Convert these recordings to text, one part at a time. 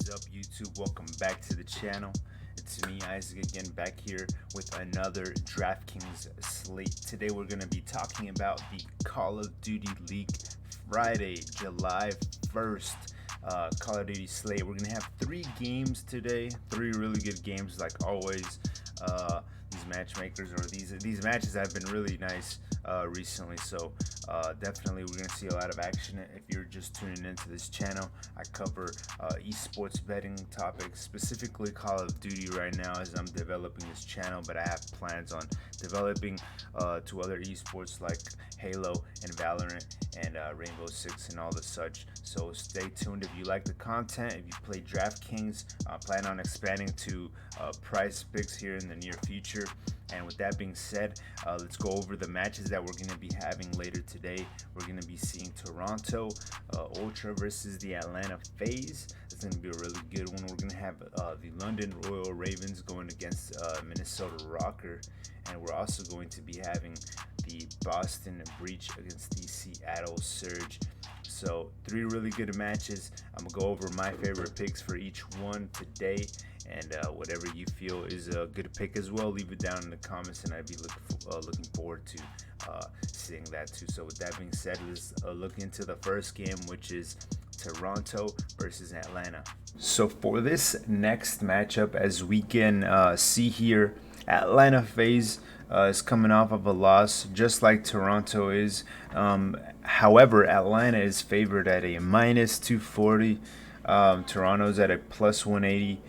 is up, YouTube? Welcome back to the channel. It's me, Isaac, again, back here with another DraftKings Slate. Today we're going to be talking about the Call of Duty League Friday, July 1st. Call of Duty Slate. We're going to have 3 games today, 3 really good games like always. These matchmakers or these matches have been really nice recently, so definitely we're going to see a lot of action. If you're just tuning into this channel, I cover esports betting topics, specifically Call of Duty right now as I'm developing this channel, but I have plans on developing to other esports like Halo and Valorant and Rainbow Six and all the such. So stay tuned. If you like the content, if you play DraftKings, plan on expanding to Prize Picks here in the near future. And with that being said, let's go over the matches that we're going to be having later today. We're going to be seeing Toronto Ultra versus the Atlanta FaZe. It's going to be a really good one. We're going to have the London Royal Ravens going against Minnesota Rocker. And we're also going to be having the Boston Breach against the Seattle Surge. So 3 really good matches. I'm going to go over my favorite picks for each one today. And whatever you feel is a good pick as well, leave it down in the comments, and I'd be looking forward to seeing that too. So with that being said, let's look into the first game, which is Toronto versus Atlanta. So for this next matchup, as we can see here, Atlanta FaZe is coming off of a loss, just like Toronto is. However, Atlanta is favored at a minus 240. Toronto's at a plus 180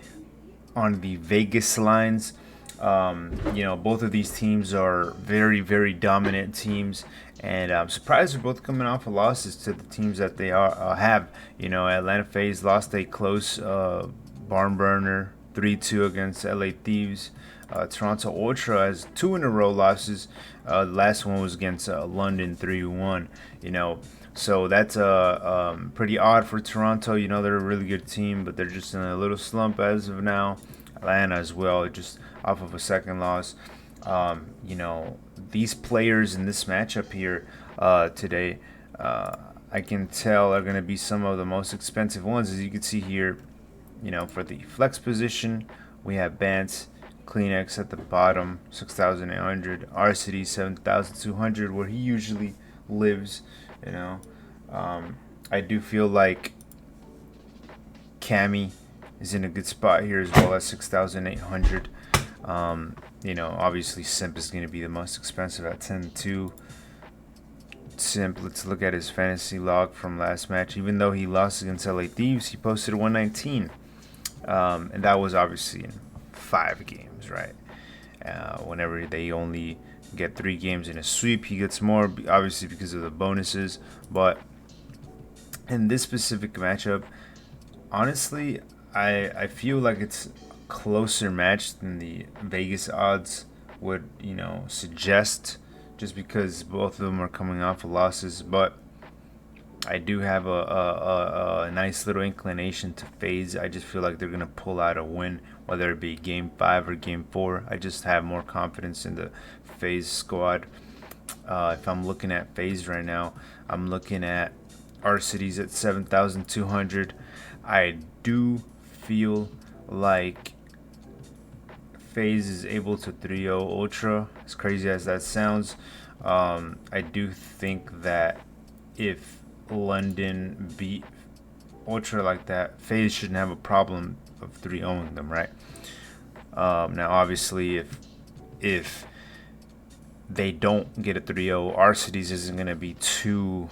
on the Vegas lines. Both of these teams are very, very dominant teams, and I'm surprised they're both coming off of losses to the teams that they have. Atlanta FaZe lost a close barn burner 3-2 against LA Thieves. Toronto Ultra has 2 in a row losses. The last one was against London 3-1. So that's pretty odd for Toronto. They're a really good team, but they're just in a little slump as of now. Atlanta as well, just off of a second loss. These players in this matchup here today, I can tell are going to be some of the most expensive ones. As you can see here, for the flex position, we have Bance, Kleenex at the bottom, 6,800. Arcity, 7,200, where he usually lives. I do feel like Cammy is in a good spot here as well as 6,800. Obviously Simp is going to be the most expensive at 10-2. Simp, let's look at his fantasy log from last match. Even though he lost against LA Thieves, he posted 119. And that was obviously in 5 games, right? Whenever they only get 3 games in a sweep, he gets more, obviously because of the bonuses. But in this specific matchup, honestly, I feel like it's a closer match than the Vegas odds would suggest, just because both of them are coming off of losses. But I do have a nice little inclination to FaZe. I just feel like they're going to pull out a win, whether it be Game 5 or Game 4. I just have more confidence in the FaZe squad. If I'm looking at FaZe right now, I'm looking at Arcity's at 7,200. I do feel like FaZe is able to 3-0 Ultra, as crazy as that sounds. I do think that if London beat Ultra like that, FaZe shouldn't have a problem of 3-0ing them, right? Now, obviously, if they don't get a 3-0, Arcity's isn't going to be too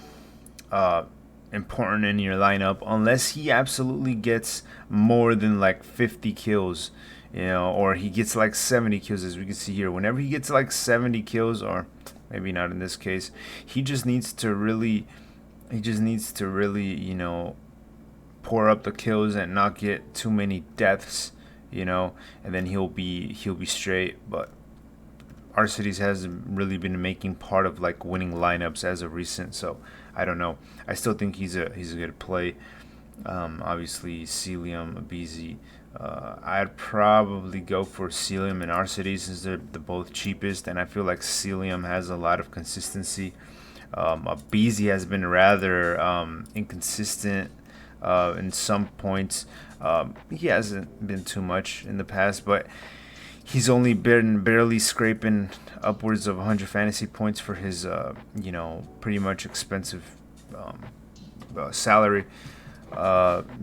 important in your lineup unless he absolutely gets more than like 50 kills, or he gets like 70 kills, as we can see here. Whenever he gets like 70 kills, or maybe not in this case, he just needs to really pour up the kills and not get too many deaths, and then he'll be straight. But Arcities hasn't really been making part of like winning lineups as of recent, so I don't know. I still think he's a good play. Obviously, Celium, BZ. I'd probably go for Celium and Arcities since they're the both cheapest, and I feel like Celium has a lot of consistency. BZ has been rather inconsistent in some points. He hasn't been too much in the past, but he's only been barely scraping upwards of 100 fantasy points for his, pretty much expensive salary.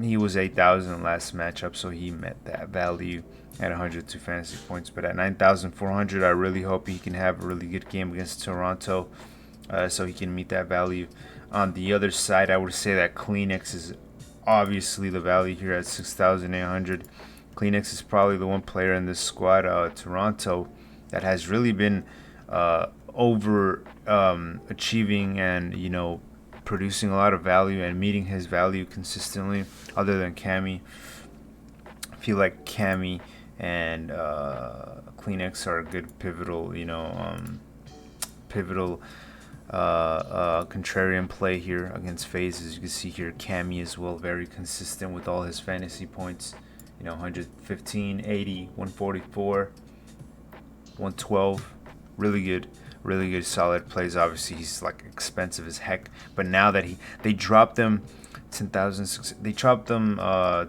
He was 8,000 last matchup, so he met that value at 102 fantasy points. But at 9,400, I really hope he can have a really good game against Toronto, so he can meet that value. On the other side, I would say that Kleenex is obviously the value here at 6,800. Kleenex is probably the one player in this squad, Toronto, that has really been over achieving and producing a lot of value and meeting his value consistently. Other than Cammy, I feel like Cammy and Kleenex are a good pivotal, contrarian play here against FaZe. As you can see here, Cammy as well, very consistent with all his fantasy points. 115, 80, 144, 112. Really good, solid plays. Obviously, he's like expensive as heck. But now that they dropped them 10,000, they dropped them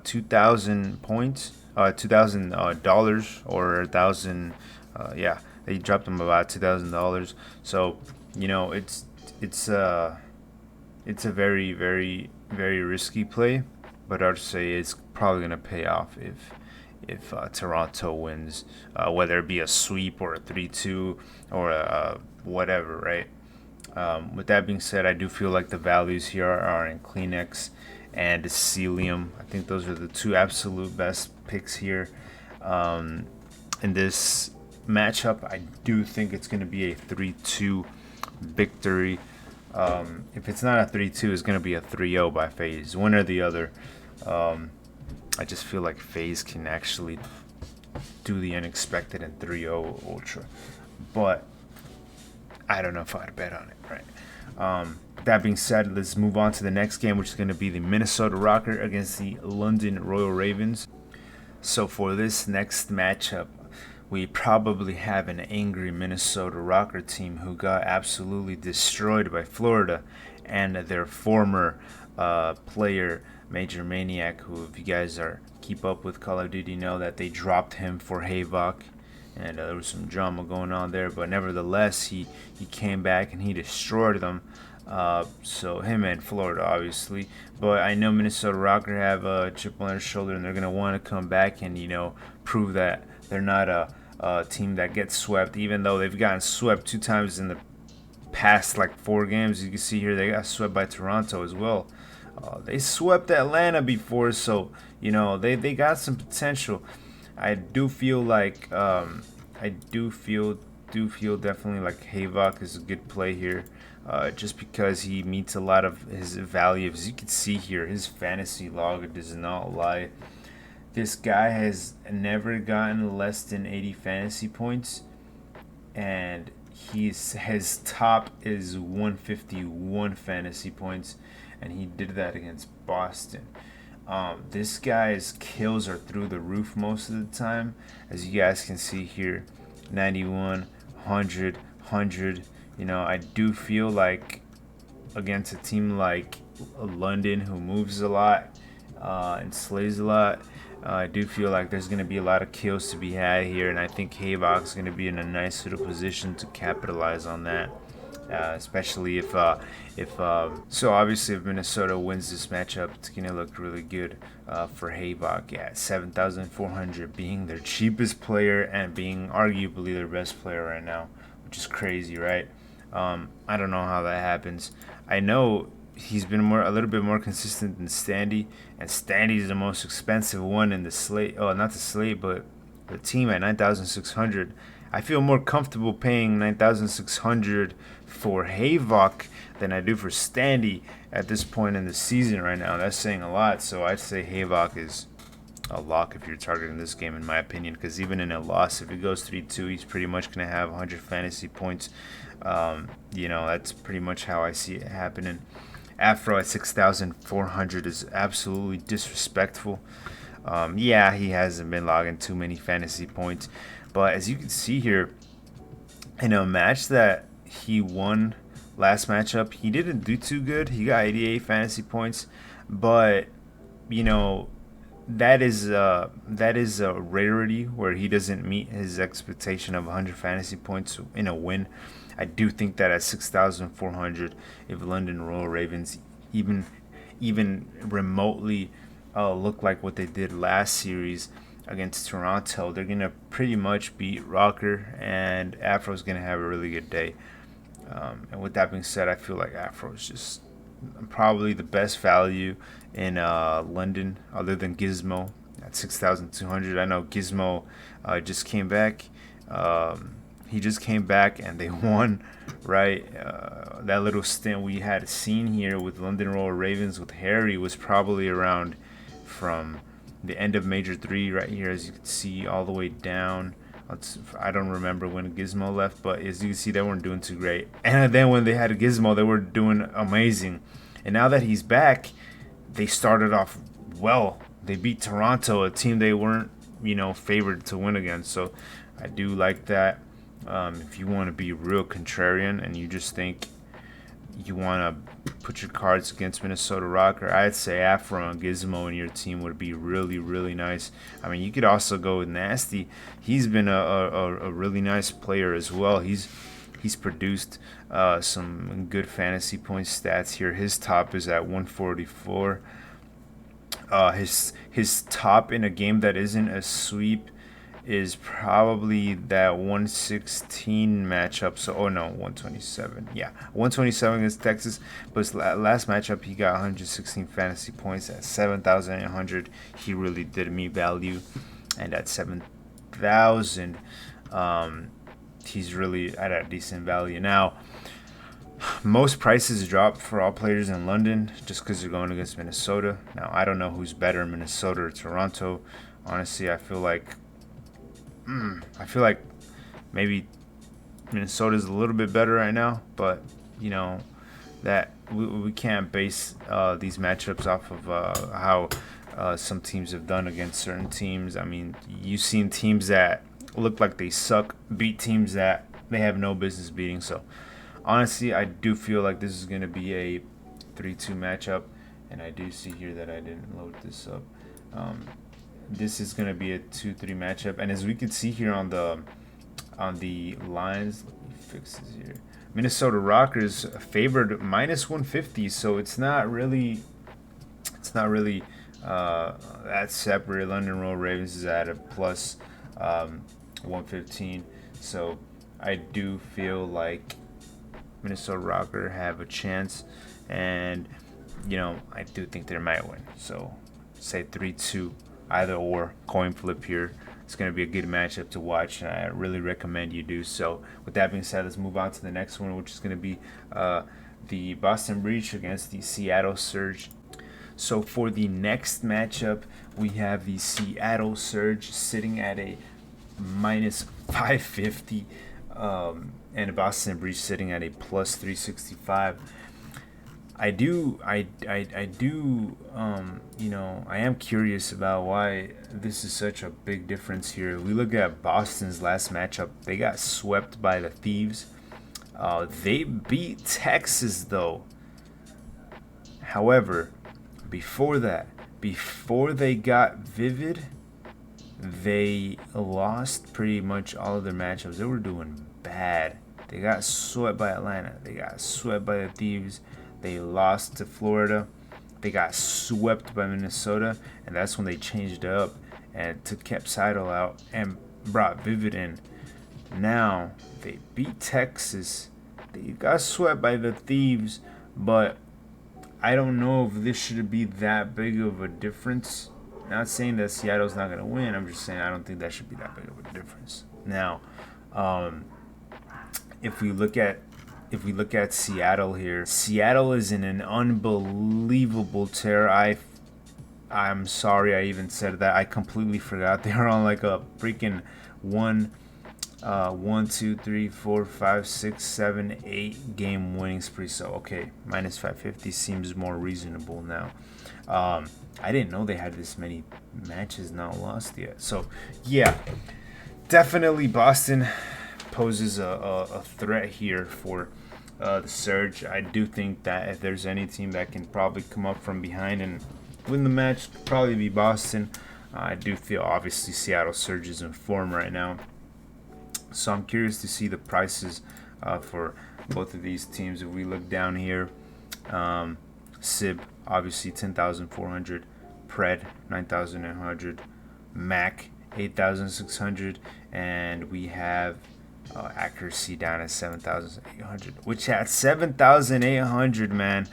2,000 points, $2,000 or 1,000. Yeah, they dropped them about $2,000. So it's a very, very, very risky play, but I'd say it's probably gonna pay off if Toronto wins, whether it be a sweep or a 3-2 or a whatever, right? With that being said, I do feel like the values here are in Kleenex and Celium. I think those are the two absolute best picks here. In this matchup, I do think it's going to be a 3-2 victory. If it's not a 3-2, it's going to be a 3-0 by FaZe, one or the other. I just feel like FaZe can actually do the unexpected in 3-0 Ultra. But I don't know if I'd bet on it, right? That being said, let's move on to the next game, which is going to be the Minnesota Rocker against the London Royal Ravens. So for this next matchup, we probably have an angry Minnesota Rocker team who got absolutely destroyed by Florida and their former player, Major Maniac, who, if you guys keep up with Call of Duty, know that they dropped him for Havok, and there was some drama going on there. But nevertheless, he came back and he destroyed them. So him and Florida, obviously. But I know Minnesota Rocker have a chip on their shoulder, and they're gonna want to come back and prove that they're not a team that gets swept, even though they've gotten swept 2 times in the past like 4 games. You can see here they got swept by Toronto as well. They swept Atlanta before, so they got some potential. I do feel like definitely like Havok is a good play here, just because he meets a lot of his value. As you can see here, his fantasy log does not lie. This guy has never gotten less than 80 fantasy points, and his top is 151 fantasy points, and he did that against Boston. This guy's kills are through the roof most of the time, as you guys can see here, 91, 100, 100. I do feel like against a team like London, who moves a lot and slays a lot, I do feel like there's going to be a lot of kills to be had here, and I think Havok's going to be in a nice little position to capitalize on that, especially if obviously if Minnesota wins this matchup, it's going to look really good for Havok at 7,400, being their cheapest player and being arguably their best player right now, which is crazy, right? I don't know how that happens. I know he's been a little bit more consistent than Standy, and Standy is the most expensive one in the slate. Oh, not the slate, but the team at 9,600. I feel more comfortable paying 9,600 for Havok than I do for Standy at this point in the season right now. That's saying a lot. So I'd say Havok is a lock if you're targeting this game, in my opinion, because even in a loss, if it goes 3-2, he's pretty much going to have 100 fantasy points. That's pretty much how I see it happening. Afro at 6,400 is absolutely disrespectful. He hasn't been logging too many fantasy points, but as you can see here, in a match that he won last matchup, he didn't do too good. He got 88 fantasy points, but you know, that is a rarity where he doesn't meet his expectation of 100 fantasy points in a win. I do think that at 6,400, if London Royal Ravens even even remotely look like what they did last series against Toronto, they're gonna pretty much beat Rocker, and Afro's gonna have a really good day. And with that being said, I feel like Afro is just probably the best value in London, other than Gizmo at 6,200. I know Gizmo just came back. He just came back and they won, right? That little stint we had seen here with London Royal Ravens with Harry was probably around from the end of Major 3 right here, as you can see, all the way down. I don't remember when Gizmo left, but as you can see, they weren't doing too great. And then when they had a Gizmo, they were doing amazing. And now that he's back, they started off well. They beat Toronto, a team they weren't, favored to win against. So I do like that. If you want to be real contrarian and you just think you want to put your cards against Minnesota Rocker, I'd say Afro and Gizmo in your team would be really, really nice. I mean, you could also go with Nasty. He's been a really nice player as well. He's produced some good fantasy point stats here. His top is at 144. His top in a game that isn't a sweep is probably that 116 matchup. So, 127. Yeah, 127 against Texas. But his last matchup, he got 116 fantasy points at 7,800. He really did me value. And at 7,000, he's really at a decent value. Now, most prices drop for all players in London just because they're going against Minnesota. Now, I don't know who's better, Minnesota or Toronto. Honestly, I feel like maybe Minnesota's a little bit better right now, but that we can't base these matchups off of how some teams have done against certain teams. I mean, you've seen teams that look like they suck beat teams that they have no business beating. So honestly, I do feel like this is going to be a 3-2 matchup, and I do see here that I didn't load this up. This is going to be a 2-3 matchup, and as we can see here on the lines, let me fix this here. Minnesota Rockers favored minus 150, so it's not really that separate. London Royal Ravens is at a plus 115, so I do feel like Minnesota Rocker have a chance, and I do think they might win. So say 3-2, either or, coin flip here. It's going to be a good matchup to watch, and I really recommend you do so. With that being said, let's move on to the next one, which is going to be the Boston Breach against the Seattle Surge. So for the next matchup, we have the Seattle Surge sitting at a minus 550, and the Boston Breach sitting at a plus 365. I am curious about why this is such a big difference here. We look at Boston's last matchup. They got swept by the Thieves. They beat Texas, though. However, before that, before they got Vivid, they lost pretty much all of their matchups. They were doing bad. They got swept by Atlanta. They got swept by the Thieves. They lost to Florida. They got swept by Minnesota, and that's when they changed it up and kept Seidel out and brought Vivid in. Now they beat Texas. They got swept by the Thieves, but I don't know if this should be that big of a difference. Not saying that Seattle's not gonna win. I'm just saying I don't think that should be that big of a difference. Now, if we look at Seattle here, Seattle is in an unbelievable tear. I'm sorry I even said that. I completely forgot. They're on like a freaking 1, 2, 3, 4, 5, 6, 7, 8 game winning spree. So okay, minus 550 seems more reasonable now. I didn't know they had this many matches not lost yet. So yeah, definitely Boston poses a threat here for the Surge. I do think that if there's any team that can probably come up from behind and win the match, probably be Boston. I do feel obviously Seattle surges in form right now, so I'm curious to see the prices for both of these teams. If we look down here, Sib obviously 10,400, Pred 9,900, Mac 8,600, and we have accuracy down at 7,800. Which at 7,800, man,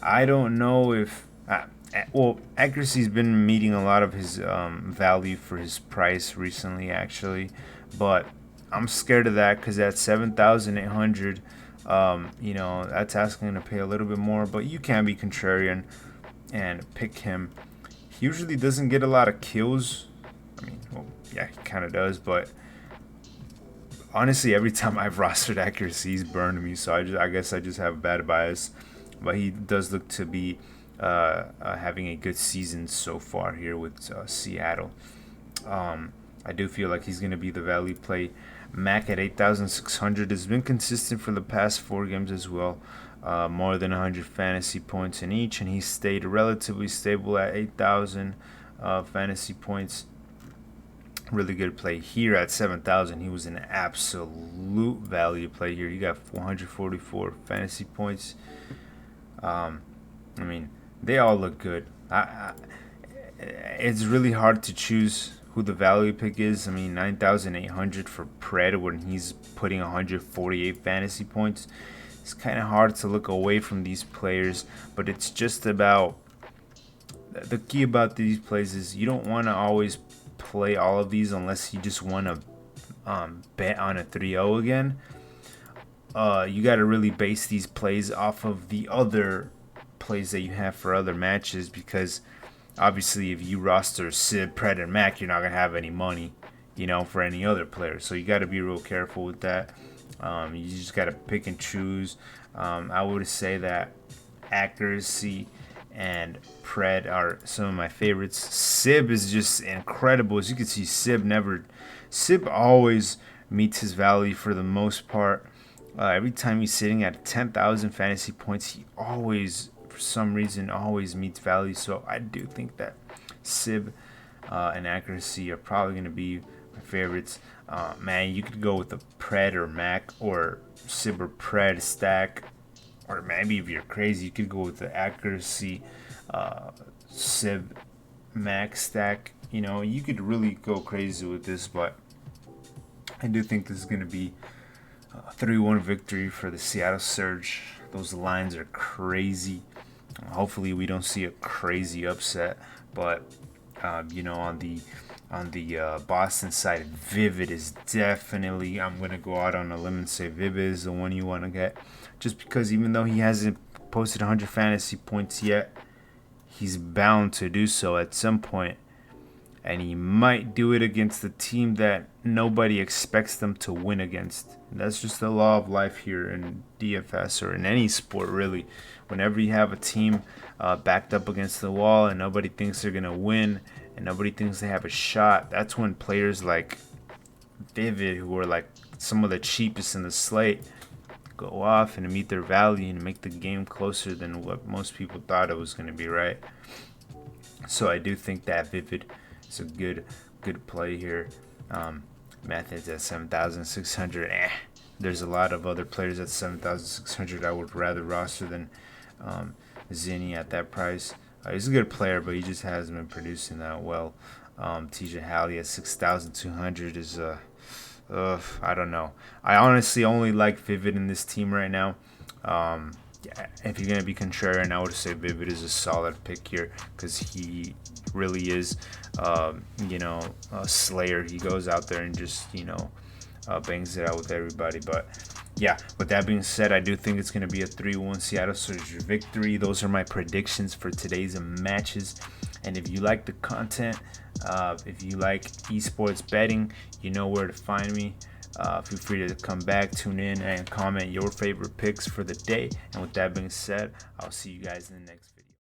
I don't know if well, accuracy's been meeting a lot of his value for his price recently, actually, but I'm scared of that because at 7,800, that's asking to pay a little bit more. But you can be contrarian and pick him. He usually doesn't get a lot of kills. I mean, well, yeah, he kind of does, but honestly, every time I've rostered accuracy, he's burned me. So I guess I just have a bad bias. But he does look to be having a good season so far here with Seattle. I do feel like he's going to be the value play. Mac at 8,600 has been consistent for the past 4 games as well. More than 100 fantasy points in each, and he stayed relatively stable at 8,000 fantasy points. Really good play here at 7,000. He was an absolute value play here. He got 444 fantasy points. I mean, they all look good. It's really hard to choose who the value pick is. I mean, 9,800 for Pred when he's putting 148 fantasy points. It's kind of hard to look away from these players, but it's just about the key about these plays is you don't want to always play all of these unless you just want to bet on a 3-0 again. You got to really base these plays off of the other plays that you have for other matches, because obviously if you roster Sid, Pred, and Mac, you're not going to have any money, for any other player. So you got to be real careful with that. You just got to pick and choose. I would say that accuracy and Pred are some of my favorites. Sib is just incredible. As you can see, Sib always meets his value for the most part. Every time he's sitting at 10,000 fantasy points, he always, for some reason, always meets value. So I do think that Sib and accuracy are probably going to be my favorites. Man, you could go with the Pred or Mac or Sib or Pred stack, or maybe if you're crazy, you could go with the accuracy Sib Mac stack. You could really go crazy with this, but I do think this is going to be a 3-1 victory for the Seattle Surge. Those lines are crazy. Hopefully we don't see a crazy upset, but on the Boston side, Vivid is definitely, I'm going to go out on a limb and say Vivid is the one you want to get. Just because even though he hasn't posted 100 fantasy points yet, he's bound to do so at some point. And he might do it against the team that nobody expects them to win against. And that's just the law of life here in DFS or in any sport, really. Whenever you have a team backed up against the wall and nobody thinks they're going to win and nobody thinks they have a shot, that's when players like Vivid, who are like some of the cheapest in the slate, go off and meet their value and make the game closer than what most people thought it was going to be, right? So I do think that Vivid is a good play here. Methods at 7,600. There's a lot of other players at 7,600 I would rather roster than Zinni at that price. He's a good player, but he just hasn't been producing that well. TJ Halley at 6,200 is I don't know. I honestly only like Vivid in this team right now. If you're gonna be contrarian, I would say Vivid is a solid pick here because he really is, a slayer. He goes out there and just, bangs it out with everybody. But yeah, with that being said, I do think it's going to be a 3-1 Seattle Surge victory. Those are my predictions for today's matches. And if you like the content, if you like esports betting, you know where to find me. Feel free to come back, tune in, and comment your favorite picks for the day. And with that being said, I'll see you guys in the next video.